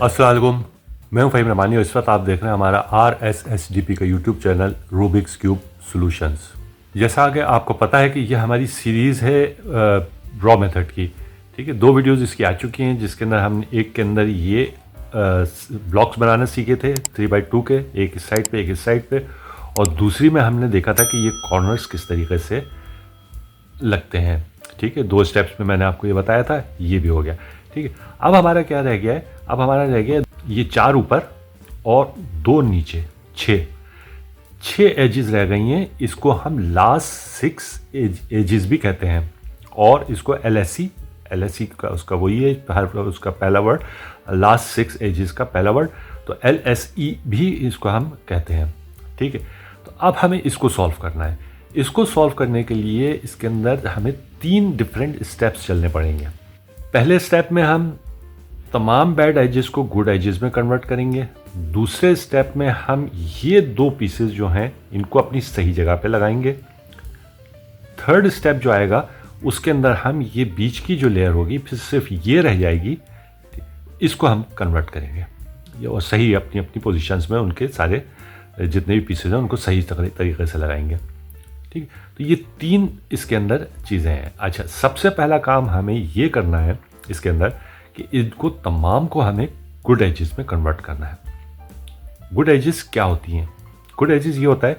अस्सलाम वालेकुम, मैं हूं फ़हीम रमानी और इस वक्त आप देख रहे हैं हमारा RSSDP का YouTube channel Rubik's cube solutions. जैसा कि आपको पता है कि यह हमारी सीरीज़ है रॉ मेथड की। ठीक है, 2 वीडियोस इसकी आ चुकी हैं जिसके अंदर हम एक के अंदर ये ब्लॉक्स बनाना सीखे थे 3x2 के, एक इस साइड पे एक इस साइड पे, और दूसरी में हमने देखा था कि ये कॉर्नर्स किस तरीके से लगते हैं। ठीक है, 2 स्टेप्स में मैंने आपको ये बताया था, ये भी हो गया। ठीक है, अब हमारा क्या रह गया है? अब हमारा रह गया ये 4 ऊपर और 2 नीचे, 6 एजेस रह गई हैं। इसको हम लास्ट 6 एजेस भी कहते हैं और इसको LSE का उसका वही है, उसका पहला वर्ड लास्ट 6 एजेस का पहला वर्ड, तो LSE भी इसको हम कहते हैं। ठीक है, तो अब हमें इसको सॉल्व करना है। इसको सॉल्व करने के लिए इसके अंदर हमें 3 डिफरेंट स्टेप्स चलने पड़ेंगे। पहले स्टेप में हम तमाम बैड एजेस को गुड एजेस में कन्वर्ट करेंगे। दूसरे स्टेप में हम ये 2 पीसेस जो हैं इनको अपनी सही जगह पे लगाएंगे। थर्ड स्टेप जो आएगा उसके अंदर हम ये बीच की जो लेयर होगी फिर सिर्फ ये रह जाएगी, इसको हम कन्वर्ट करेंगे और सही अपनी अपनी पोजीशंस में उनके सारे जितने भी पीसेस हैं उनको सही तरीके से लगाएंगे। ठीक, तो ये 3 इसके अंदर चीज़ें हैं। अच्छा, सबसे पहला काम हमें ये करना है इसके अंदर कि इनको तमाम को हमें गुड एजेस में कन्वर्ट करना है। गुड एजेस क्या होती हैं? गुड एजेस ये होता है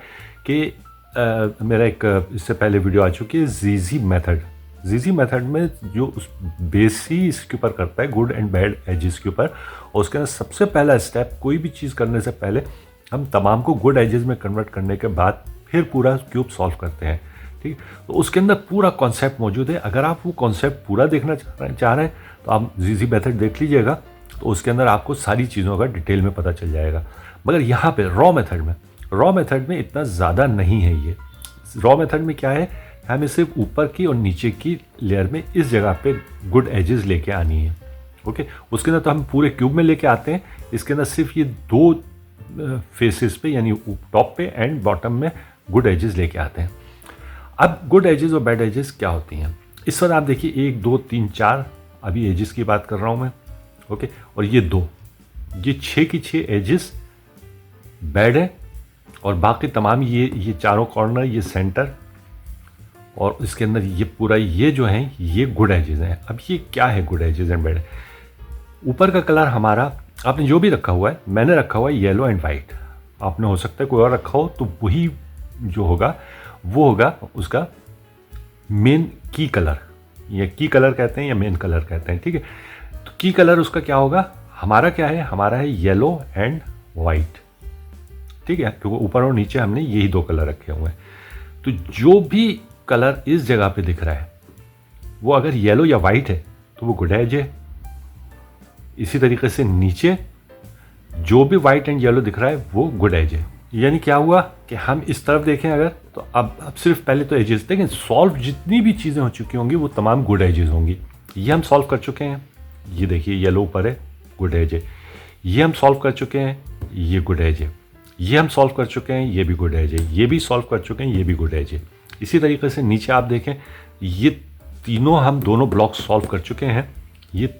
कि मेरा एक इससे पहले वीडियो आ चुकी है जीजी मेथड। जीजी मेथड में जो उस बेस ही इसके ऊपर करता है गुड एंड बैड एजेस के ऊपर, और उसके अंदर सबसे पहला स्टेप कोई भी चीज़ करने से पहले हम तमाम को गुड एजेस में कन्वर्ट करने के बाद फिर पूरा क्यूब सॉल्व करते हैं। ठीक, तो उसके अंदर पूरा कॉन्सेप्ट मौजूद है। अगर आप वो कॉन्सेप्ट पूरा देखना चाह रहे हैं तो आप जीजी मेथड देख लीजिएगा, तो उसके अंदर आपको सारी चीज़ों का डिटेल में पता चल जाएगा। मगर यहाँ पे रॉ मेथड में इतना ज़्यादा नहीं है। ये रॉ मेथड में क्या है, हमें सिर्फ ऊपर की और नीचे की लेयर में इस जगह पे गुड एजेस लेके आनी है। ओके, उसके अंदर तो हम पूरे क्यूब में लेके आते हैं, इसके अंदर सिर्फ ये 2 फेसेस पे यानी टॉप पे एंड बॉटम में गुड एजेस लेके आते हैं। अब गुड एजेस और बैड एजेस क्या होती हैं? इस वक्त आप देखिए 1 2 3 4 अभी एजेस की बात कर रहा हूँ मैं। ओके, और ये 2, ये 6 की 6 एजेस बैड है और बाकी तमाम ये चारों कॉर्नर, ये सेंटर और इसके अंदर ये पूरा ये जो है ये गुड एजेस हैं। अब ये क्या है गुड एजेस एंड बैड? ऊपर का कलर हमारा आपने जो भी रखा हुआ है, मैंने रखा हुआ है येलो एंड वाइट। आपने हो सकता है कोई और रखा हो, तो वही जो होगा वो होगा उसका मेन की कलर, या की कलर कहते हैं या मेन कलर कहते हैं। ठीक है, तो की कलर उसका क्या होगा? हमारा क्या है? हमारा है येलो एंड वाइट। ठीक है, क्योंकि ऊपर और नीचे हमने यही 2 कलर रखे हुए हैं। तो जो भी कलर इस जगह पे दिख रहा है वो अगर येलो या वाइट है तो वो गुड एज है। इसी तरीके से नीचे जो भी वाइट एंड येलो दिख रहा है वो गुड एज है। यानी क्या हुआ कि हम इस तरफ देखें अगर, तो अब सिर्फ पहले तो एजेस देखें, सॉल्व जितनी भी चीज़ें हो चुकी होंगी वो तमाम गुड एजेस होंगी। ये हम सॉल्व कर चुके हैं, ये देखिए येलो ऊपर है, गुड एज है। ये हम सॉल्व कर चुके हैं, ये गुड एज है। ये हम सॉल्व कर चुके हैं, ये भी गुड एज है। ये भी सॉल्व कर चुके हैं, ये भी गुड एज है। इसी तरीके से नीचे आप देखें, ये तीनों हम दोनों ब्लॉक सॉल्व कर चुके हैं। ये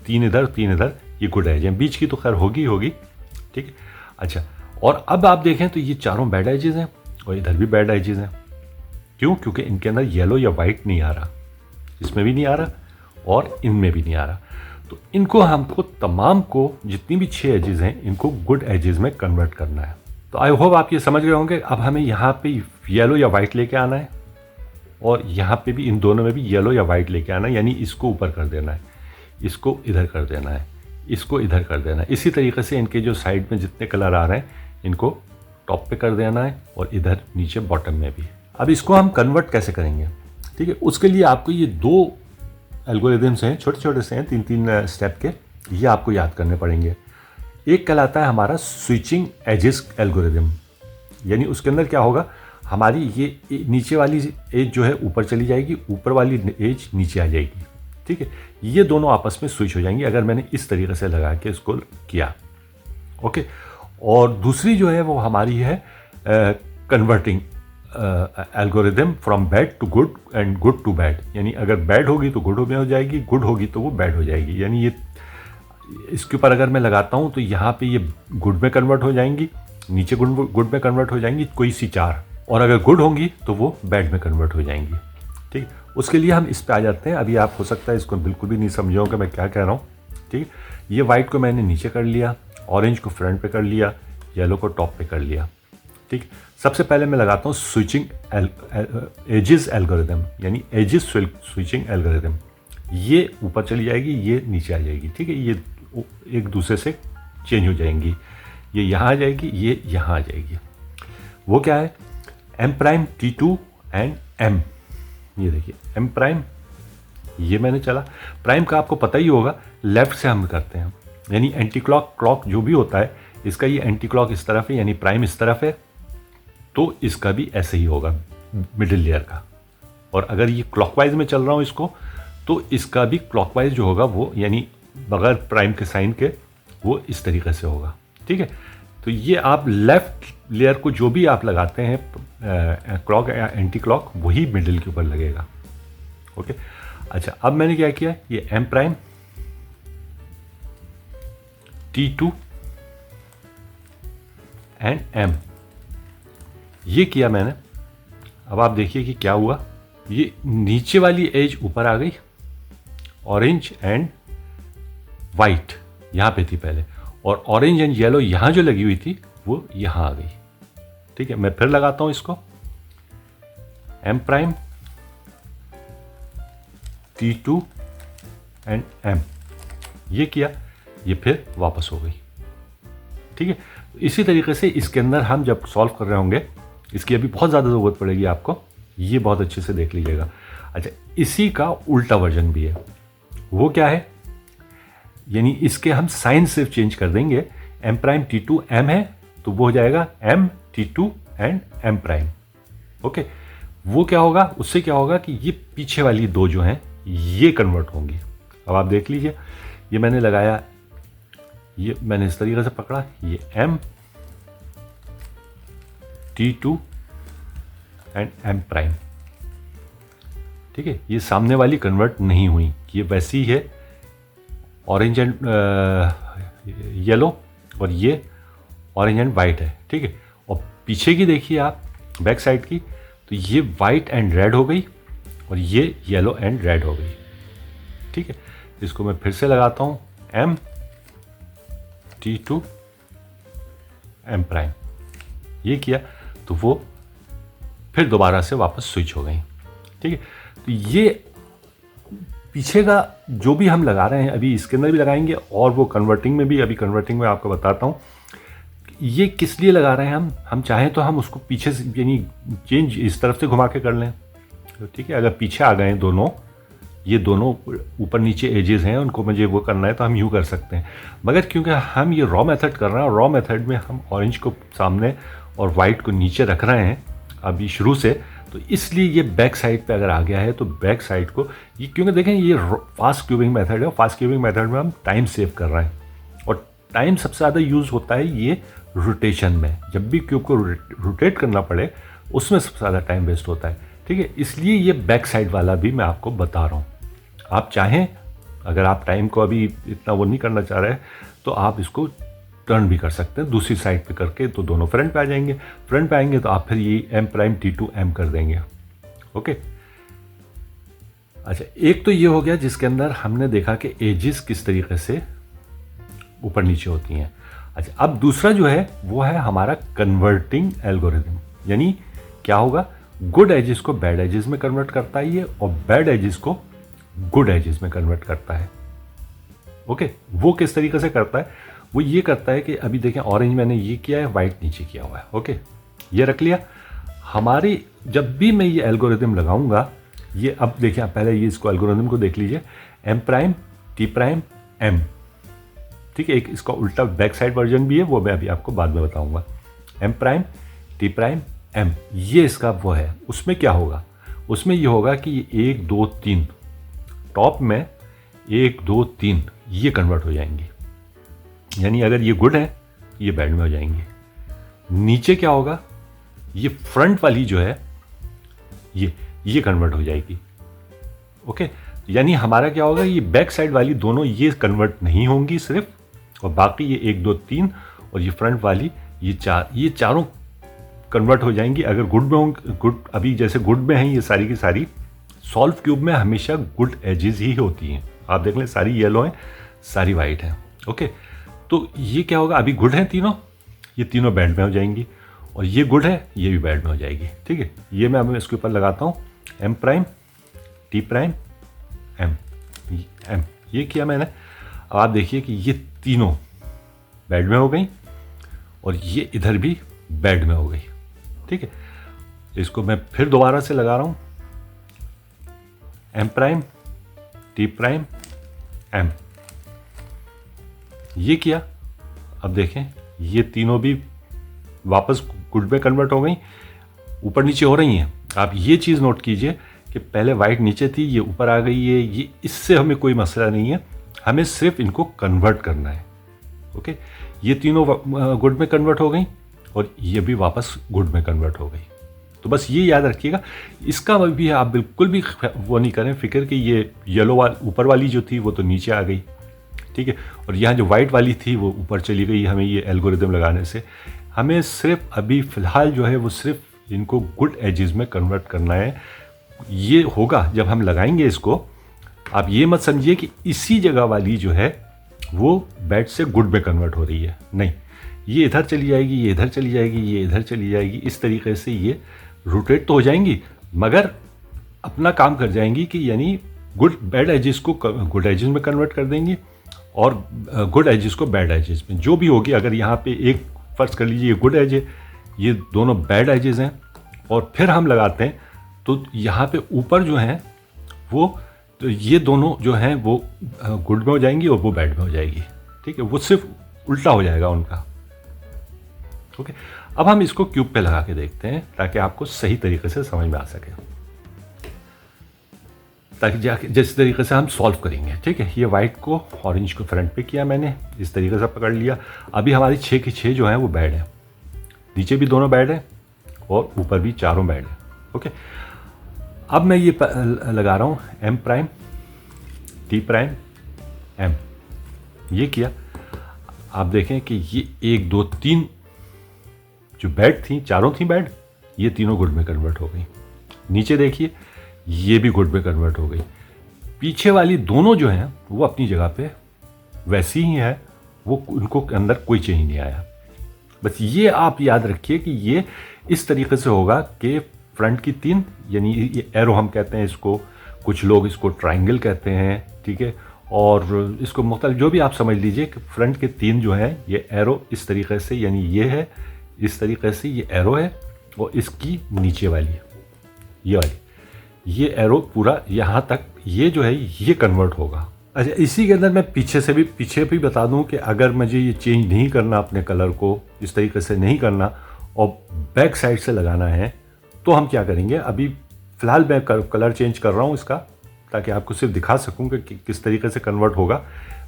3 इधर 3 इधर, ये गुड एज है। बीच की तो खैर होगी। ठीक है, अच्छा, और अब आप देखें तो ये चारों बैड एजेस हैं और इधर भी बैड एजेस हैं। क्यों? क्योंकि इनके अंदर येलो या वाइट नहीं आ रहा, इसमें भी नहीं आ रहा और इनमें भी नहीं आ रहा। तो इनको हमको तमाम को जितनी भी 6 एजेस हैं इनको गुड एजेस में कन्वर्ट करना है। तो आई होप आप ये समझ गए होंगे। अब हमें यहाँ पे येलो या वाइट लेके आना है और यहाँ पे भी इन दोनों में भी येलो या वाइट लेके आना है, यानी इसको ऊपर कर देना है, इसको इधर कर देना है, इसको इधर कर देना है। इसी तरीके से इनके जो साइड में जितने कलर आ रहे हैं इनको टॉप पे कर देना है और इधर नीचे बॉटम में भी। अब इसको हम कन्वर्ट कैसे करेंगे? ठीक है, उसके लिए आपको ये 2 एल्गोरिदम्स हैं, छोटे छोटे से हैं, 3 स्टेप के, ये आपको याद करने पड़ेंगे। एक कहलाता है हमारा स्विचिंग एजेस एल्गोरिदम, यानी उसके अंदर क्या होगा, हमारी ये नीचे वाली एज जो है ऊपर चली जाएगी, ऊपर वाली एज नीचे आ जाएगी। ठीक है, ये दोनों आपस में स्विच हो जाएंगी अगर मैंने इस तरीके से लगा के इसको किया। ओके, और दूसरी जो है वो हमारी है converting algorithm from bad to good and good to bad, यानी अगर बैड होगी तो गुड में हो जाएगी, गुड होगी तो वो बैड हो जाएगी। यानी ये इसके ऊपर अगर मैं लगाता हूँ तो यहाँ पे ये गुड में कन्वर्ट हो जाएंगी, नीचे गुड में कन्वर्ट हो जाएंगी कोई सी 4, और अगर गुड होंगी तो वो बैड में कन्वर्ट हो जाएंगी। ठीक, उसके लिए हम इस पे आ जाते हैं। अभी आप हो सकता है इसको बिल्कुल भी नहीं समझे हो कि मैं क्या कह रहा हूँ। ठीक, ये वाइट को मैंने नीचे कर लिया, ऑरेंज को फ्रंट पे कर लिया, येलो को टॉप पे कर लिया। ठीक, सबसे पहले मैं लगाता हूँ स्विचिंग एजिस एल्गोरिदम, यानी एजिस स्विचिंग एल्गोरिदम। ये ऊपर चली जाएगी, ये नीचे आ जाएगी। ठीक है, ये एक दूसरे से चेंज हो जाएंगी, ये यहाँ आ जाएगी, ये यहाँ आ जाएगी। वो क्या है, M prime T2 and M. ये देखिए एम प्राइम, ये मैंने चला। प्राइम का आपको पता ही होगा, लेफ्ट से हम करते हैं, यानी एंटी क्लॉक क्लॉक जो भी होता है इसका ये एंटी क्लॉक इस तरफ है, यानी प्राइम इस तरफ है, तो इसका भी ऐसे ही होगा मिडिल लेयर का। और अगर ये क्लॉकवाइज में चल रहा हूँ इसको, तो इसका भी क्लॉकवाइज जो होगा वो, यानी बगैर प्राइम के साइन के, वो इस तरीके से होगा। ठीक है, तो ये आप लेफ्ट लेयर को जो भी आप लगाते हैं क्लॉक या एंटी क्लॉक, वही मिडिल के ऊपर लगेगा। ओके, अच्छा अब मैंने क्या किया, ये M prime T2 and M, ये किया मैंने। अब आप देखिए कि क्या हुआ, ये नीचे वाली एज ऊपर आ गई, ऑरेंज एंड वाइट यहाँ पे थी पहले, और ऑरेंज एंड येलो यहाँ जो लगी हुई थी वो यहाँ आ गई। ठीक है, मैं फिर लगाता हूँ इसको, M prime T2 and M, ये किया, ये फिर वापस हो गई। ठीक है, इसी तरीके से इसके अंदर हम जब सॉल्व कर रहे होंगे, इसकी अभी बहुत ज़्यादा ज़रूरत पड़ेगी आपको, ये बहुत अच्छे से देख लीजिएगा। अच्छा, इसी का उल्टा वर्जन भी है, वो क्या है, यानी इसके हम साइन सिर्फ चेंज कर देंगे। एम प्राइम T2 एम है तो वो हो जाएगा M T2 and M prime. Okay, वो क्या होगा, उससे क्या होगा कि ये पीछे वाली दो जो हैं ये कन्वर्ट होंगी। अब आप देख लीजिए, ये मैंने लगाया, ये मैंने इस तरीके से पकड़ा, ये M T2 and M prime. ठीक है, ये सामने वाली कन्वर्ट नहीं हुई, ये वैसी ही है, ऑरेंज एंड येलो, और ये ऑरेंज एंड वाइट है। ठीक है, और पीछे की देखिए आप, बैक साइड की, तो ये वाइट एंड रेड हो गई, और ये येलो एंड रेड हो गई। ठीक है, इसको मैं फिर से लगाता हूँ, एम T2 एम प्राइम, ये किया तो वो फिर दोबारा से वापस स्विच हो गई। ठीक है, तो ये पीछे का जो भी हम लगा रहे हैं, अभी इसके अंदर भी लगाएंगे, और वो कन्वर्टिंग में भी, अभी कन्वर्टिंग में आपको बताता हूँ ये किस लिए लगा रहे हैं। हम चाहें तो हम उसको पीछे से, यानी चेंज इस तरफ से घुमा के कर लें। तो ठीक है, अगर पीछे आ गए दोनों, ये दोनों ऊपर नीचे एजेस हैं, उनको मुझे वो करना है तो हम यूँ कर सकते हैं। मगर क्योंकि हम ये रॉ मेथड कर रहे हैं, और रॉ मेथड में हम ऑरेंज को सामने और वाइट को नीचे रख रहे हैं अभी शुरू से, तो इसलिए ये बैक साइड पे अगर आ गया है तो बैक साइड को ये, क्योंकि देखें ये फास्ट क्यूबिंग मेथड है, फास्ट क्यूबिंग मेथड में हम टाइम सेव कर रहे हैं, और टाइम सबसे ज़्यादा यूज़ होता है ये रोटेशन में। जब भी क्यूब को रोटेट करना पड़े उसमें सबसे ज़्यादा टाइम वेस्ट होता है। ठीक है, इसलिए ये बैक साइड वाला भी मैं आपको बता रहा हूँ। आप चाहें, अगर आप टाइम को अभी इतना वो नहीं करना चाह रहे तो आप इसको टर्न भी कर सकते हैं दूसरी साइड पे करके, तो दोनों फ्रंट पे आ जाएंगे। फ्रंट पे आएंगे तो आप फिर ये एम प्राइम T2 एम कर देंगे। ओके, अच्छा एक तो ये हो गया जिसके अंदर हमने देखा कि एजेस किस तरीके से ऊपर नीचे होती हैं। अच्छा, अब दूसरा जो है वो है हमारा कन्वर्टिंग एल्गोरिथम, यानी क्या होगा, गुड एजेस को बैड एजेस में कन्वर्ट करता है ये, और बैड एजेस को गुड एजेस में कन्वर्ट करता है। ओके, वो किस तरीके से करता है, वो ये करता है कि अभी देखें ऑरेंज मैंने ये किया है, वाइट नीचे किया हुआ है। ओके, ये रख लिया। हमारी जब भी मैं ये एल्गोरिथम लगाऊंगा, ये अब देखिए, पहले ये इसको एल्गोरिथम को देख लीजिए, M prime T prime M. ठीक है, एक इसका उल्टा बैक साइड वर्जन भी है, वो मैं अभी आपको बाद में बताऊंगा। M prime T prime M, ये इसका वो है। उसमें क्या होगा, उसमें ये होगा कि ये 1 2 3 टॉप में 1 2 3 ये कन्वर्ट हो जाएंगी, यानी अगर ये गुड है ये बैड में हो जाएंगी। नीचे क्या होगा, ये फ्रंट वाली जो है ये कन्वर्ट हो जाएगी। ओके, यानी हमारा क्या होगा, ये बैक साइड वाली दोनों ये कन्वर्ट नहीं होंगी सिर्फ, और बाकी ये 1 2 3 और ये फ्रंट वाली ये चारों कन्वर्ट हो जाएंगी अगर गुड में होंगे। गुड अभी जैसे गुड में हैं ये सारी की सारी, सॉल्व क्यूब में हमेशा गुड एजेस ही होती हैं। आप देख लें सारी येलो हैं, सारी वाइट हैं। ओके, तो ये क्या होगा, अभी गुड हैं तीनों, ये तीनों बैंड में हो जाएंगी, और ये गुड है ये भी बैंड में हो जाएगी। ठीक है, ये मैं अब इसके ऊपर लगाता हूँ M prime T prime M M, ये किया मैंने। अब आप देखिए कि ये तीनों बैंड में हो गई और ये इधर भी बैंड में हो गई। ठीक है, इसको मैं फिर दोबारा से लगा रहा हूँ M prime T prime M, ये किया। अब देखें ये तीनों भी वापस गुड में कन्वर्ट हो गई, ऊपर नीचे हो रही हैं। आप ये चीज़ नोट कीजिए कि पहले वाइट नीचे थी, ये ऊपर आ गई है, ये इससे हमें कोई मसला नहीं है, हमें सिर्फ इनको कन्वर्ट करना है। ओके, ये तीनों गुड में कन्वर्ट हो गई और ये भी वापस गुड में कन्वर्ट हो गई। तो बस ये याद रखिएगा, इसका भी आप बिल्कुल भी वो नहीं करें फिक्र कि ये येलो ऊपर वाली जो थी वो तो नीचे आ गई। ठीक है, और यहाँ जो वाइट वाली थी वो ऊपर चली गई। हमें ये एल्गोरिदम लगाने से हमें सिर्फ अभी फ़िलहाल जो है वो सिर्फ इनको गुड एजेस में कन्वर्ट करना है। ये होगा जब हम लगाएंगे इसको। आप ये मत समझिए कि इसी जगह वाली जो है वो बैड से गुड में कन्वर्ट हो रही है, नहीं, ये इधर चली जाएगी, ये इधर चली जाएगी, ये इधर चली जाएगी। इस तरीके से ये रोटेट तो हो जाएंगी मगर अपना काम कर जाएंगी कि यानी गुड बैड एजेस को गुड एजेस में कन्वर्ट कर देंगी और गुड एजेस को बैड एजेस में। जो भी होगी, अगर यहाँ पे एक फर्ज कर लीजिए ये गुड एज है, ये दोनों बैड एजेस हैं, और फिर हम लगाते हैं तो यहाँ पे ऊपर जो हैं वो, तो ये दोनों जो हैं वो गुड में हो जाएंगी और वो बैड में हो जाएगी। ठीक है, वो सिर्फ उल्टा हो जाएगा उनका। ओके, अब हम इसको क्यूब पे लगा के देखते हैं ताकि आपको सही तरीके से समझ में आ सके, ताकि जाके जिस तरीके से हम सॉल्व करेंगे। ठीक है, ये वाइट को ऑरेंज को फ्रंट पे किया मैंने, इस तरीके से पकड़ लिया। अभी हमारी 6 की 6 जो है वो बैड है, नीचे भी दोनों बैड है और ऊपर भी चारों बैड है। ओके, अब मैं ये लगा रहा हूँ M prime T prime M, ये किया। आप देखें कि ये 1 2 3 जो बैड थी, चारों थी बैड, ये तीनों गुड में कन्वर्ट हो गई। नीचे देखिए ये भी गुड में कन्वर्ट हो गई। पीछे वाली दोनों जो हैं वो अपनी जगह पे वैसी ही है, वो उनको अंदर कोई चेंज नहीं आया। बस ये आप याद रखिए कि ये इस तरीके से होगा कि फ्रंट की 3, यानी ये एरो हम कहते हैं इसको, कुछ लोग इसको ट्रायंगल कहते हैं। ठीक है, और इसको मुख्तलिफ जो भी आप समझ लीजिए कि फ्रंट के 3 जो हैं ये एरो इस तरीके से, यानी ये है इस तरीके से, ये एरो है, और इसकी नीचे वाली ये वाली, ये एरो पूरा यहाँ तक ये जो है ये कन्वर्ट होगा। अच्छा, इसी के अंदर मैं पीछे भी बता दूं कि अगर मुझे ये चेंज नहीं करना, अपने कलर को इस तरीके से नहीं करना और बैक साइड से लगाना है, तो हम क्या करेंगे। अभी फ़िलहाल मैं कलर चेंज कर रहा हूँ इसका, ताकि आपको सिर्फ दिखा सकूँ कि किस तरीके से कन्वर्ट होगा।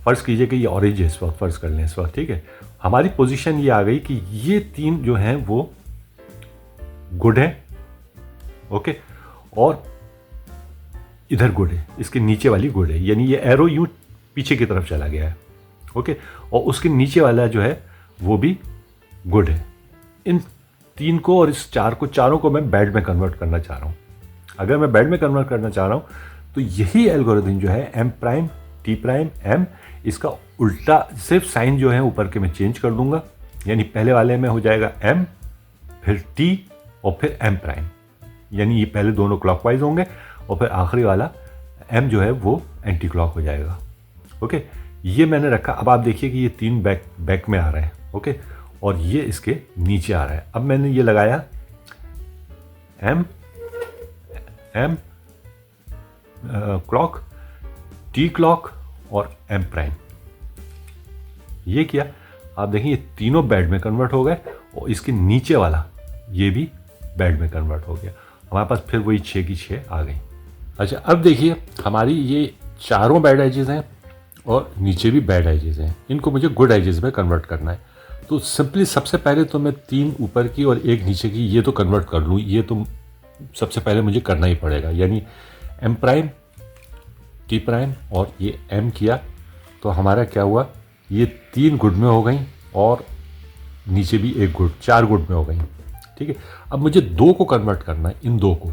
फ़र्ज़ कीजिए कि ये ऑरेंज है इस वक्त, फ़र्ज़ कर लें इस वक्त। ठीक है, हमारी पोजीशन ये आ गई कि ये 3 जो हैं वो गुड हैं। ओके, और इधर गुड है, इसके नीचे वाली गुड है, यानी ये एरो यूँ पीछे की तरफ चला गया है। ओके, और उसके नीचे वाला जो है वो भी गुड है। इन 3 को और इस 4 को, चारों को मैं बैड में कन्वर्ट करना चाह रहा हूँ। अगर मैं बैड में कन्वर्ट करना चाह रहा हूँ तो यही एल्गोरिथम जो है M prime T prime M, इसका उल्टा सिर्फ साइन जो है ऊपर के मैं चेंज कर दूंगा। यानी पहले वाले में हो जाएगा एम, फिर टी और फिर एम प्राइम, यानी ये पहले दोनों क्लॉकवाइज होंगे और फिर आखिरी वाला एम जो है वो एंटी क्लॉक हो जाएगा। ओके, ये मैंने रखा। अब आप देखिए कि ये 3 बैक में आ रहे हैं। ओके, और ये इसके नीचे आ रहा है। अब मैंने ये लगाया M M clock, T clock और एम प्राइम, ये किया। आप देखिए ये तीनों बैड में कन्वर्ट हो गए और इसके नीचे वाला ये भी बैड में कन्वर्ट हो गया। हमारे पास फिर वही 6 की 6 आ गई। अच्छा, अब देखिए हमारी ये चारों बैड एजेस हैं और नीचे भी बैड एजेस हैं, इनको मुझे गुड एजेस में कन्वर्ट करना है। तो सिंपली सबसे पहले तो मैं 3 ऊपर की और 1 नीचे की ये तो कन्वर्ट कर लूँ, ये तो सबसे पहले मुझे करना ही पड़ेगा। यानी एम प्राइम टी प्राइम और ये एम किया तो हमारा क्या हुआ, ये 3 गुड में हो गई और नीचे भी 1 गुड, 4 गुड में हो गई। ठीक है, अब मुझे 2 को कन्वर्ट करना है, इन 2 को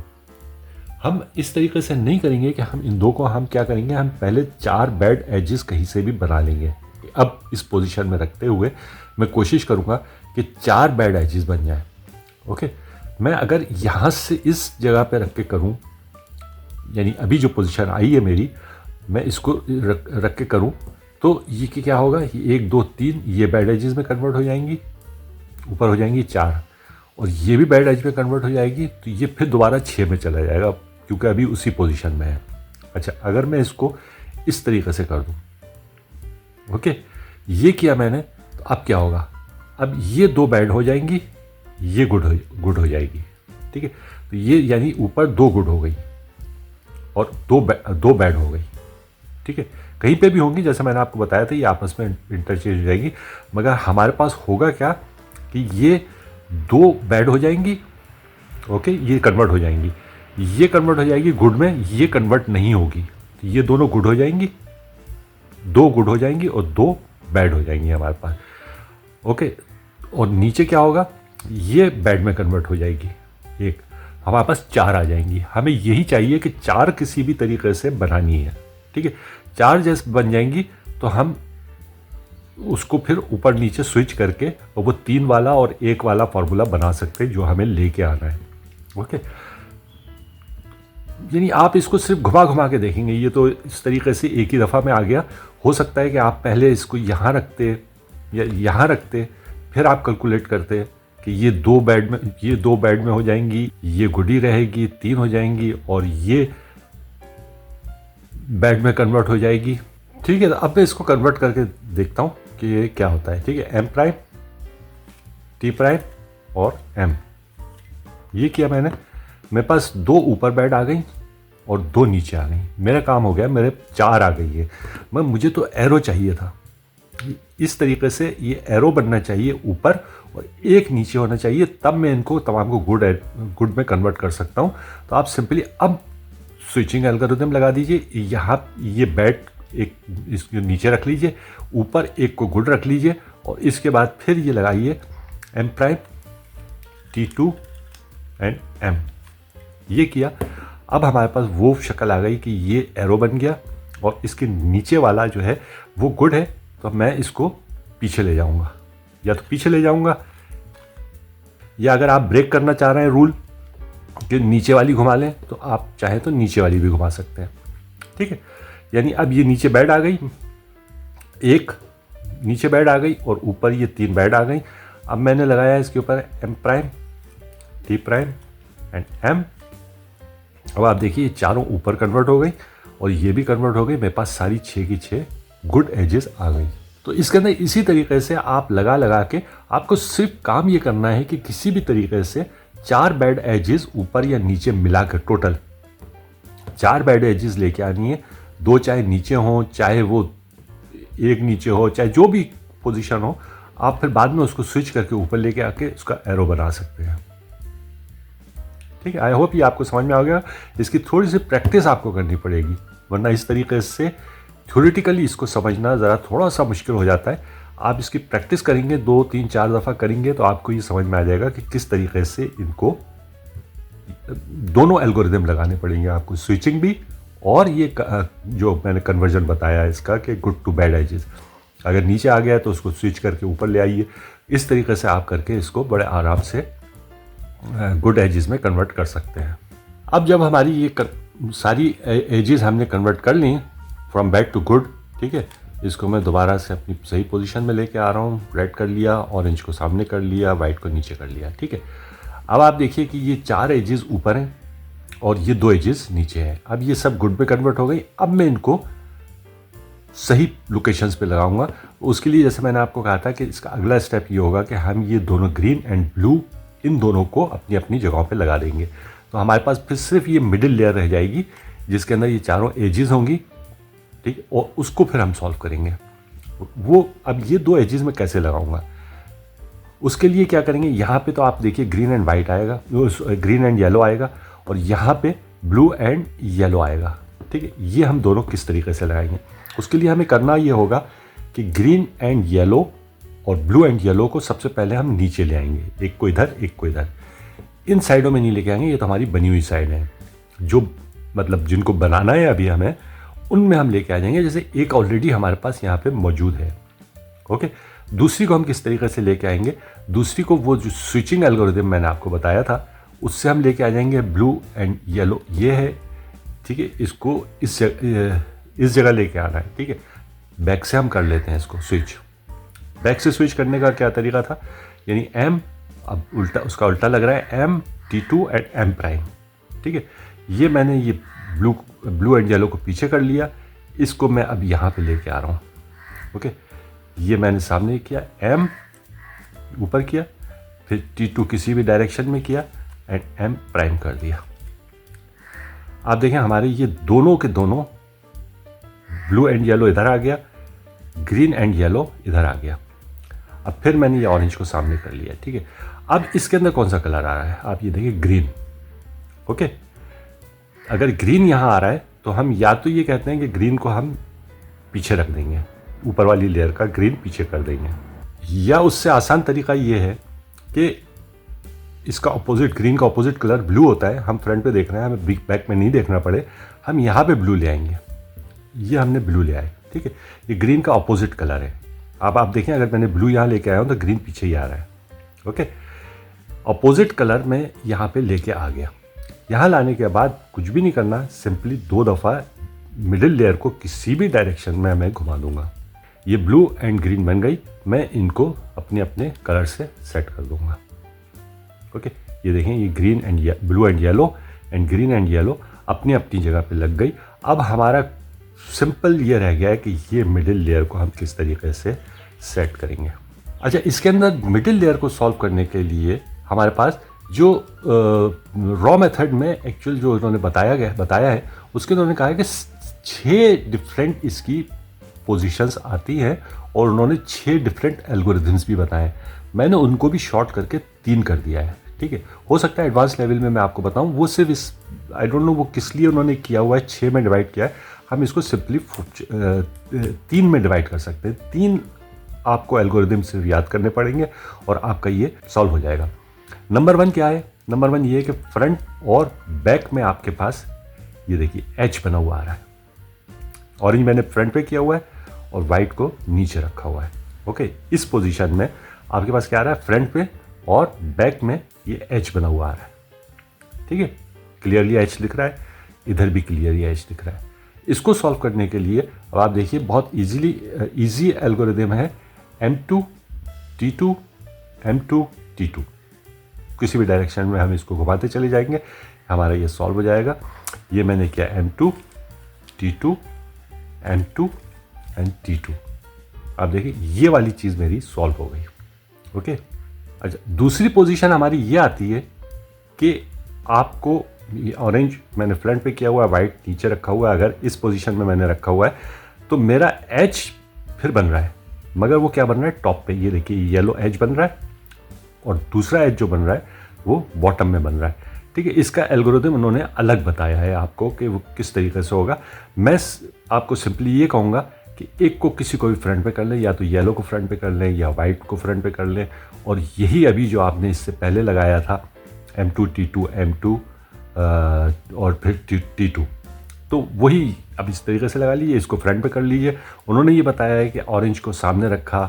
हम इस तरीके से नहीं करेंगे कि हम इन 2 को हम क्या करेंगे, हम पहले 4 बैड एजेस कहीं से भी बना लेंगे। अब इस पोजीशन में रखते हुए मैं कोशिश करूंगा कि 4 बैड एजेस बन जाए। ओके, मैं अगर यहाँ से इस जगह पे रख के करूँ, यानी अभी जो पोजीशन आई है मेरी, मैं इसको रख के करूँ तो ये क्या होगा, 1 2 3 ये बैड एजेस में कन्वर्ट हो जाएंगी, ऊपर हो जाएंगी 4, और ये भी बैड एज में कन्वर्ट हो जाएगी, तो ये फिर दोबारा 6 में चला जाएगा क्योंकि अभी उसी पोजीशन में है। अच्छा, अगर मैं इसको इस तरीके से कर दूँ, ओके, ये किया मैंने, तो अब क्या होगा, अब ये 2 बैड हो जाएंगी, ये गुड हो जाएगी। ठीक है, तो ये यानी ऊपर 2 गुड हो गई और 2 बैड हो गई। ठीक है, कहीं पे भी होंगी, जैसे मैंने आपको बताया था, ये आपस में इंटरचेंज हो जाएगी, मगर हमारे पास होगा क्या कि ये 2 बैड हो जाएंगी, ओके, ये कन्वर्ट हो जाएंगी, ये कन्वर्ट हो जाएगी गुड में, ये कन्वर्ट नहीं होगी, तो ये दोनों गुड हो जाएंगी, 2 गुड हो जाएंगी और 2 बैड हो जाएंगी हमारे पास। ओके, और नीचे क्या होगा, ये बैड में कन्वर्ट हो जाएगी, एक हमारे पास 4 आ जाएंगी। हमें यही चाहिए कि 4 किसी भी तरीके से बनानी है। ठीक है, 4 जैसे बन जाएंगी तो हम उसको फिर ऊपर नीचे स्विच करके और वो 3 वाला और 1 वाला फॉर्मूला बना सकते हैं जो हमें लेके आना है। ओके, यानी आप इसको सिर्फ घुमा घुमा के देखेंगे, ये तो इस तरीके से एक ही दफ़ा में आ गया। हो सकता है कि आप पहले इसको यहाँ रखते या यहाँ रखते, फिर आप कैलकुलेट करते कि ये 2 बैड में हो जाएंगी, ये गुडी रहेगी, 3 हो जाएंगी और ये बैड में कन्वर्ट हो जाएगी। ठीक है, तो अब मैं इसको कन्वर्ट करके देखता हूँ कि ये क्या होता है। ठीक है, एम प्राइम, टी प्राइम और एम, ये किया मैंने, मेरे पास 2 ऊपर बैड आ गई और 2 नीचे आ गई। मेरा काम हो गया, मेरे 4 आ गई है। मैं मुझे तो एरो चाहिए था, इस तरीके से ये एरो बनना चाहिए ऊपर और 1 नीचे होना चाहिए, तब मैं इनको तमाम को गुड में कन्वर्ट कर सकता हूँ। तो आप सिंपली अब स्विचिंग एल्गोरिथम लगा दीजिए, यहाँ ये बैड एक इसके नीचे रख लीजिए, ऊपर 1 को गुड रख लीजिए और इसके बाद फिर ये लगाइए M prime, T2 and M. ये किया, अब हमारे पास वो शक्ल आ गई कि ये एरो बन गया और इसके नीचे वाला जो है वो गुड है, तो मैं इसको पीछे ले जाऊंगा, या तो पीछे ले जाऊंगा, या अगर आप ब्रेक करना चाह रहे हैं रूल कि नीचे वाली घुमा लें, तो आप चाहें तो नीचे वाली भी घुमा सकते हैं। ठीक है, यानी अब ये नीचे बैड आ गई, 1 नीचे बैड आ गई और ऊपर ये 3 बैड आ गई। अब मैंने लगाया इसके ऊपर M prime, T prime and M. अब आप देखिए, ये चारों ऊपर कन्वर्ट हो गई और ये भी कन्वर्ट हो गई, मेरे पास सारी 6 की 6 गुड एजेस आ गई। तो इसके अंदर इसी तरीके से आप लगा के आपको सिर्फ काम ये करना है कि किसी भी तरीके से 4 बैड एजेस ऊपर या नीचे मिलाकर, टोटल 4 बैड एजेस लेके आनी है। 2 चाहे नीचे हो, चाहे वो 1 नीचे हो, चाहे जो भी पोजीशन हो, आप फिर बाद में उसको स्विच करके ऊपर लेके आके उसका एरो बना सकते हैं। ठीक है, आई होप ये आपको समझ में आ गया। इसकी थोड़ी सी प्रैक्टिस आपको करनी पड़ेगी, वरना इस तरीके से थ्योरेटिकली इसको समझना ज़रा थोड़ा सा मुश्किल हो जाता है। आप इसकी प्रैक्टिस करेंगे, 2 3 4 दफ़ा करेंगे तो आपको ये समझ में आ जाएगा कि किस तरीके से इनको दोनों एल्गोरिदम लगाने पड़ेंगे आपको, स्विचिंग भी और ये जो मैंने कन्वर्जन बताया इसका कि गुड टू बैड एजेस। अगर नीचे आ गया तो उसको स्विच करके ऊपर ले आइए। इस तरीके से आप करके इसको बड़े आराम से गुड एजेस में कन्वर्ट कर सकते हैं। अब जब हमारी ये सारी एजेस हमने कन्वर्ट कर ली फ्रॉम बैड टू गुड, ठीक है, इसको मैं दोबारा से अपनी सही पोजीशन में लेके आ रहा हूँ। रेड कर लिया, ऑरेंज को सामने कर लिया, वाइट को नीचे कर लिया। ठीक है, अब आप देखिए कि ये 4 एजेस ऊपर हैं और ये 2 एजेस नीचे हैं। अब ये सब गुड में कन्वर्ट हो गई। अब मैं इनको सही लोकेशंस पे लगाऊंगा। उसके लिए जैसे मैंने आपको कहा था कि इसका अगला स्टेप ये होगा कि हम ये दोनों ग्रीन एंड ब्लू, इन दोनों को अपनी अपनी जगहों पे लगा देंगे। तो हमारे पास फिर सिर्फ ये मिडिल लेयर रह जाएगी जिसके अंदर ये चारों एजेस होंगी। ठीक है, और उसको फिर हम सॉल्व करेंगे। वो अब ये 2 एजेस में कैसे लगाऊंगा, उसके लिए क्या करेंगे, यहाँ पे तो आप देखिए ग्रीन एंड वाइट आएगा, ग्रीन एंड येलो आएगा और यहाँ पे ब्लू एंड येलो आएगा। ठीक है। ये हम दोनों किस तरीके से लगाएंगे, उसके लिए हमें करना ये होगा कि ग्रीन एंड येलो और ब्लू एंड येलो को सबसे पहले हम नीचे ले आएंगे, एक को इधर एक को इधर। इन साइडों में नहीं लेके आएंगे, ये तो हमारी बनी हुई साइड है, जो मतलब जिनको बनाना है अभी हमें, उनमें हम लेके आ जाएंगे। जैसे एक ऑलरेडी हमारे पास यहाँ पे मौजूद है, ओके। दूसरी को हम किस तरीके से लेके आएंगे, दूसरी को वो जो स्विचिंग एल्गोरिथम मैंने आपको बताया था उससे हम लेके आ जाएंगे ब्लू एंड येलो, ये है, ठीक है। इसको इस जगह लेके आना है, ठीक है। बैक से हम कर लेते हैं इसको स्विच। बैक से स्विच करने का क्या तरीका था, यानी एम, अब उल्टा उसका उल्टा लग रहा है, M T2 and M prime, ठीक है। ये मैंने ये ब्लू एंड येलो को पीछे कर लिया, इसको मैं अब यहाँ पे लेके आ रहा हूँ, ओके। ये मैंने सामने किया, एम ऊपर किया, फिर T2 किसी भी डायरेक्शन में किया एंड एम प्राइम कर दिया। आप देखें हमारे ये दोनों के दोनों ब्लू एंड येलो इधर आ गया, ग्रीन एंड येलो इधर आ गया। अब फिर मैंने ये ऑरेंज को सामने कर लिया, ठीक है। अब इसके अंदर कौन सा कलर आ रहा है, आप ये देखिए, ग्रीन, ओके। अगर ग्रीन यहाँ आ रहा है तो हम या तो ये कहते हैं कि ग्रीन को हम पीछे रख देंगे, ऊपर वाली लेयर का ग्रीन पीछे कर देंगे, या उससे आसान तरीका ये है कि इसका ऑपोजिट, ग्रीन का ऑपोजिट कलर ब्लू होता है, हम फ्रंट पे देख रहे हैं, हमें बैक में नहीं देखना पड़े, हम यहाँ पे ब्लू ले आएंगे। ये हमने ब्लू ले आए, ठीक है। ये ग्रीन का ऑपोजिट कलर है। अब आप देखें, अगर मैंने ब्लू यहाँ लेके आया हूँ तो ग्रीन पीछे ही आ रहा है, ओके। ऑपोजिट कलर में यहाँ पे लेके आ गया। यहाँ लाने के बाद कुछ भी नहीं करना, सिंपली 2 दफ़ा मिडिल लेयर को किसी भी डायरेक्शन में मैं घुमा दूंगा। ये ब्लू एंड ग्रीन बन गई, मैं इनको अपने अपने कलर से सेट कर दूंगा, ओके। ये देखें, ये green and blue and yellow and green and yellow अपनी अपनी जगह पे लग गई। अब हमारा सिंपल ये रह गया है कि ये मिडिल लेयर को हम किस तरीके से सेट करेंगे। अच्छा, इसके अंदर मिडिल लेयर को सॉल्व करने के लिए हमारे पास जो रॉ मेथड में एक्चुअल जो उन्होंने बताया है, उसके उन्होंने कहा है कि 6 डिफरेंट इसकी पोजीशंस आती हैं और उन्होंने 6 डिफरेंट एल्गोरिथम्स भी बताए। मैंने उनको भी शॉर्ट करके 3 कर दिया है, ठीक है। हो सकता है एडवांस लेवल में मैं आपको बताऊं, वो सिर्फ इस आई डोंट नो वो किस लिए उन्होंने किया हुआ है, 6 में डिवाइड किया है। हम इसको सिंपली 3 में डिवाइड कर सकते हैं। 3 आपको एल्गोरिथम सिर्फ याद करने पड़ेंगे और आपका ये सॉल्व हो जाएगा। नंबर 1 क्या है, नंबर 1 ये है कि फ्रंट और बैक में आपके पास ये देखिए एच बना हुआ आ रहा है। ऑरेंज मैंने फ्रंट पे किया हुआ है और वाइट को नीचे रखा हुआ है, ओके। इस पोजीशन में आपके पास क्या आ रहा है, फ्रंट पे और बैक में ये एच बना हुआ आ रहा है, ठीक है। क्लियरली एच लिख रहा है, इधर भी क्लियरली एच लिख रहा है। इसको सॉल्व करने के लिए अब आप देखिए बहुत इजी एल्गोरिथम है, M2 T2 M2 T2। किसी भी डायरेक्शन में हम इसको घुमाते चले जाएंगे, हमारा ये सॉल्व हो जाएगा। ये मैंने किया M2 T2 M2 and T2। आप देखिए ये वाली चीज़ मेरी सॉल्व हो गई, ओके। अच्छा, दूसरी पोजीशन हमारी ये आती है कि आपको ये ऑरेंज मैंने फ्रंट पे किया हुआ है, वाइट नीचे रखा हुआ है। अगर इस पोजीशन में मैंने रखा हुआ है तो मेरा एच फिर बन रहा है, मगर वो क्या बन रहा है, टॉप पे। ये देखिए येलो एच बन रहा है और दूसरा एच जो बन रहा है वो बॉटम में बन रहा है, ठीक है। इसका एल्गोरिथम उन्होंने अलग बताया है आपको कि वो किस तरीके से होगा। मैं आपको सिंपली ये कहूँगा कि एक को किसी को भी फ्रंट पे कर लें, या तो येलो को फ्रंट पे कर लें या वाइट को फ्रंट पे कर लें, और यही अभी जो आपने इससे पहले लगाया था M2 T2 M2 और फिर T2, तो वही अब इस तरीके से लगा लीजिए। इसको फ्रंट पे कर लीजिए। उन्होंने ये बताया है कि ऑरेंज को सामने रखा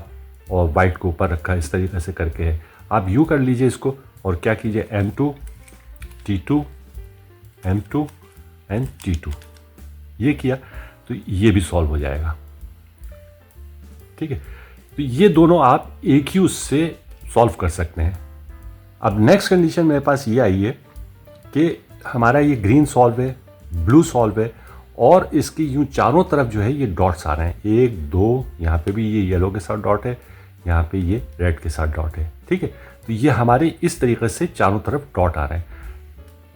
और वाइट को ऊपर रखा, इस तरीके से करके है। आप यूँ कर लीजिए इसको और क्या कीजिए, M2 T2 M2 and T2, ये किया तो ये भी सॉल्व हो जाएगा, ठीक है। तो ये दोनों आप एक ही उससे सॉल्व कर सकते हैं। अब नेक्स्ट कंडीशन मेरे पास ये आई है कि हमारा ये ग्रीन सॉल्व है, ब्लू सॉल्व है, और इसकी यूं चारों तरफ जो है ये डॉट्स आ रहे हैं, 1 2, यहाँ पे भी ये येलो के साथ डॉट है, यहाँ पे ये रेड के साथ डॉट है, ठीक है। तो ये हमारे इस तरीके से चारों तरफ डॉट आ रहे हैं।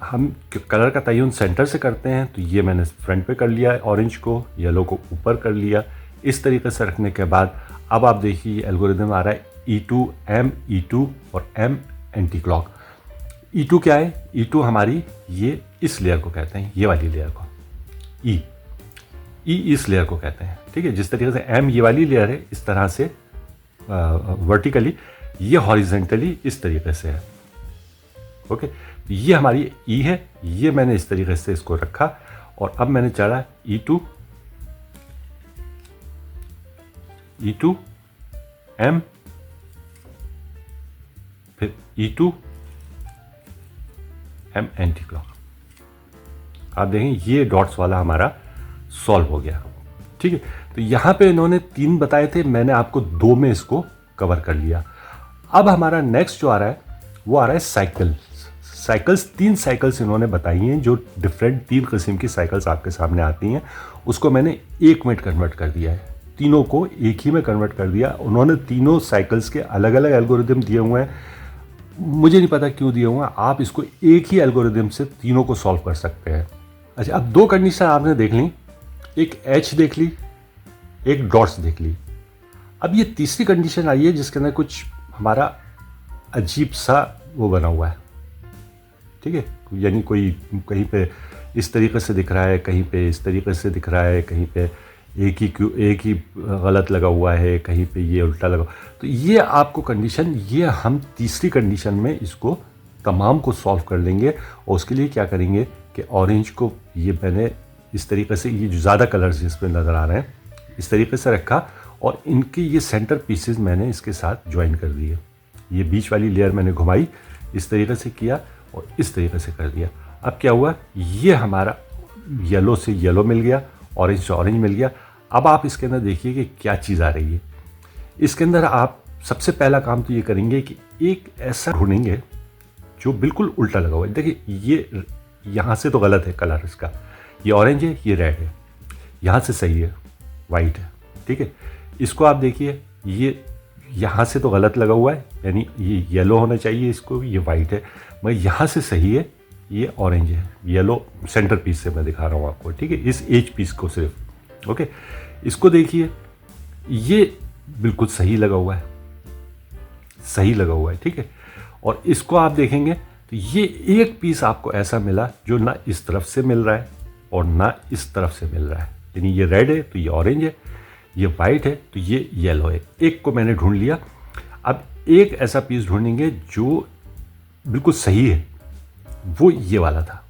हम कलर का तयन सेंटर से करते हैं, तो ये मैंने फ्रंट पे कर लिया है, ऑरेंज को, येलो को ऊपर कर लिया। इस तरीके से रखने के बाद अब आप देखिए एल्गोरिथम आ रहा है E2 M E2 और M एंटी क्लॉक। E2 क्या है, E2 हमारी ये इस लेयर को कहते हैं, ये वाली लेयर को E, इस लेयर को कहते हैं। ठीक है, जिस तरीके से एम ये वाली लेयर है, इस तरह से वर्टिकली, ये हॉरिजेंटली इस तरीके से है। ओके, ये हमारी ई है, ये मैंने इस तरीके से इसको रखा और अब मैंने चढ़ा E2 M, फिर E2 M एंटी क्लॉक। आप देखें ये डॉट्स वाला हमारा सॉल्व हो गया। ठीक है, तो यहां पे इन्होंने 3 बताए थे, मैंने आपको 2 में इसको कवर कर लिया। अब हमारा नेक्स्ट जो आ रहा है वो आ रहा है साइकिल्स। 3 साइकिल्स इन्होंने बताई हैं, जो डिफरेंट 3 किस्म की साइकिल्स आपके सामने आती हैं, उसको मैंने एक में कन्वर्ट कर दिया है। तीनों को एक ही में कन्वर्ट कर दिया। उन्होंने तीनों साइकिल्स के अलग अलग एल्गोरिदम दिए हुए हैं, मुझे नहीं पता क्यों दिए हुए हैं। आप इसको एक ही एल्गोरिदम से तीनों को सॉल्व कर सकते हैं। अच्छा, अब 2 कंडीशन आपने देख ली, एक एच देख ली, एक डॉट्स देख ली। अब ये तीसरी कंडीशन आई है जिसके अंदर कुछ हमारा अजीब सा वो बना हुआ है। ठीक है, यानी कोई कहीं पे इस तरीके से दिख रहा है, कहीं पे इस तरीके से दिख रहा है, कहीं पे एक ही गलत लगा हुआ है, कहीं पे ये उल्टा लगा। तो ये आपको कंडीशन, ये हम तीसरी कंडीशन में इसको तमाम को सॉल्व कर लेंगे। और उसके लिए क्या करेंगे कि ऑरेंज को ये मैंने इस तरीके से, ये जो ज़्यादा कलर्स जिसमें नज़र आ रहे हैं, इस तरीके से रखा और इनके ये सेंटर पीसेस मैंने इसके साथ ज्वाइन कर दिए। ये बीच वाली लेयर मैंने घुमाई, इस तरीके से किया और इस तरीके से कर दिया। अब क्या हुआ, ये हमारा येलो से येलो मिल गया, ऑरेंज से ऑरेंज मिल गया। अब आप इसके अंदर देखिए कि क्या चीज़ आ रही है। इसके अंदर आप सबसे पहला काम तो ये करेंगे कि एक ऐसा ढूंढेंगे जो बिल्कुल उल्टा लगा हुआ है। देखिए, ये यहाँ से तो गलत है कलर इसका, ये ऑरेंज है, ये रेड है, यहाँ से सही है, वाइट है। ठीक है, इसको आप देखिए, ये यहाँ से तो गलत लगा हुआ है, यानी ये येलो होना चाहिए, इसको ये वाइट है, मगर यहाँ से सही है, ये ऑरेंज है। येलो सेंटर पीस से मैं दिखा रहा हूँ आपको। ठीक है, इस एज पीस को सिर्फ। ओके, इसको देखिए, ये बिल्कुल सही लगा हुआ है, सही लगा हुआ है। ठीक है, और इसको आप देखेंगे तो ये एक पीस आपको ऐसा मिला जो ना इस तरफ से मिल रहा है और ना इस तरफ से मिल रहा है। यानी ये रेड है तो ये ऑरेंज है, ये वाइट है तो ये येलो है। एक को मैंने ढूंढ लिया। अब एक ऐसा पीस ढूंढेंगे जो बिल्कुल सही है, वो ये वाला था।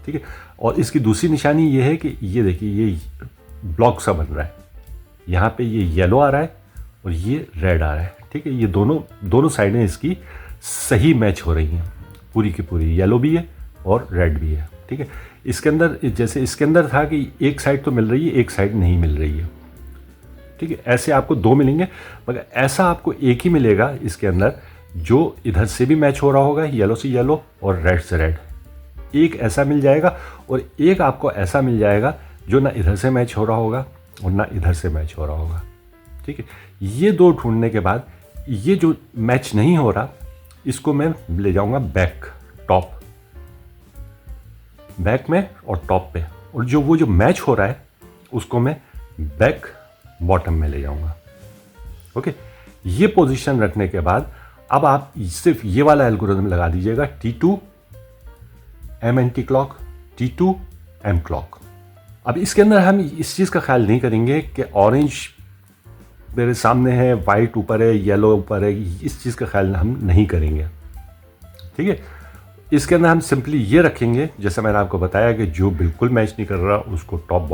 ठीक है, और इसकी दूसरी निशानी ये है कि ये देखिए, ये ब्लॉक सा बन रहा है, यहाँ पे ये येलो आ रहा है और ये रेड आ रहा है। ठीक है, ये दोनों साइडें इसकी सही मैच हो रही हैं, पूरी की पूरी, येलो भी है और रेड भी है। ठीक है, इसके अंदर जैसे इसके अंदर था कि एक साइड तो मिल रही है, एक साइड नहीं मिल रही है। ठीक है, ऐसे आपको 2 मिलेंगे, मगर ऐसा आपको एक ही मिलेगा इसके अंदर जो इधर से भी मैच हो रहा होगा, येलो से येलो और रेड से रेड। एक ऐसा मिल जाएगा और एक आपको ऐसा मिल जाएगा जो ना इधर से मैच हो रहा होगा और ना इधर से मैच हो रहा होगा। ठीक है, ये 2 ढूंढने के बाद ये जो मैच नहीं हो रहा, इसको मैं ले जाऊंगा बैक में और टॉप पे, और वो जो मैच हो रहा है उसको मैं बैक बॉटम में ले जाऊंगा। ओके, ये पोजीशन रखने के बाद अब आप सिर्फ ये वाला एल्गोरिथम लगा दीजिएगा, T2 M anti clock, T2 M clock. अब इसके अंदर हम इस चीज़ का ख्याल नहीं करेंगे कि ऑरेंज मेरे सामने है, वाइट ऊपर है, येलो ऊपर है, इस चीज़ का ख्याल हम नहीं करेंगे। ठीक है, इसके अंदर हम सिंपली ये रखेंगे, जैसे मैंने आपको बताया कि जो बिल्कुल मैच नहीं कर रहा उसको टॉप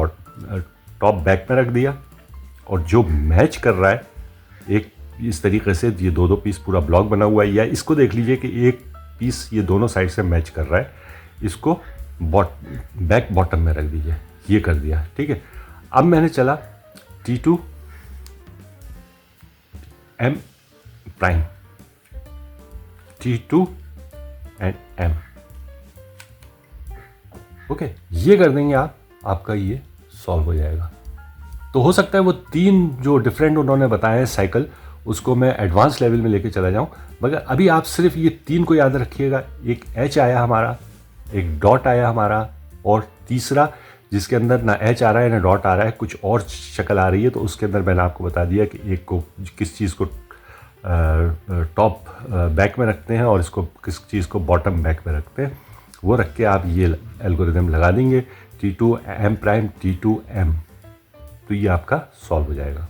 बैक में रख दिया, और जो मैच कर रहा है एक इस तरीके से, ये 2 पीस पूरा ब्लॉक बना हुआ है, या इसको देख लीजिए कि एक पीस ये दोनों साइड से मैच कर रहा है, इसको बैक बॉटम में रख दीजिए, ये कर दिया। ठीक है, अब मैंने चला T2 M prime, T2 and M। Okay, ये कर देंगे आप, आपका ये सॉल्व हो जाएगा। तो हो सकता है वो 3 जो डिफरेंट उन्होंने बताए हैं साइकिल, उसको मैं एडवांस लेवल में लेके चला जाऊं, मगर अभी आप सिर्फ ये 3 को याद रखिएगा। एक H आया हमारा, एक डॉट आया हमारा, और तीसरा जिसके अंदर ना H आ रहा है ना डॉट आ रहा है, कुछ और शक्ल आ रही है, तो उसके अंदर मैंने आपको बता दिया कि एक को किस चीज़ को टॉप बैक में रखते हैं और इसको किस चीज़ को बॉटम बैक में रखते हैं। वो रख के आप ये एल्गोरिथम लगा देंगे, T2 M prime, T2 M। तो ये आपका सॉल्व हो जाएगा।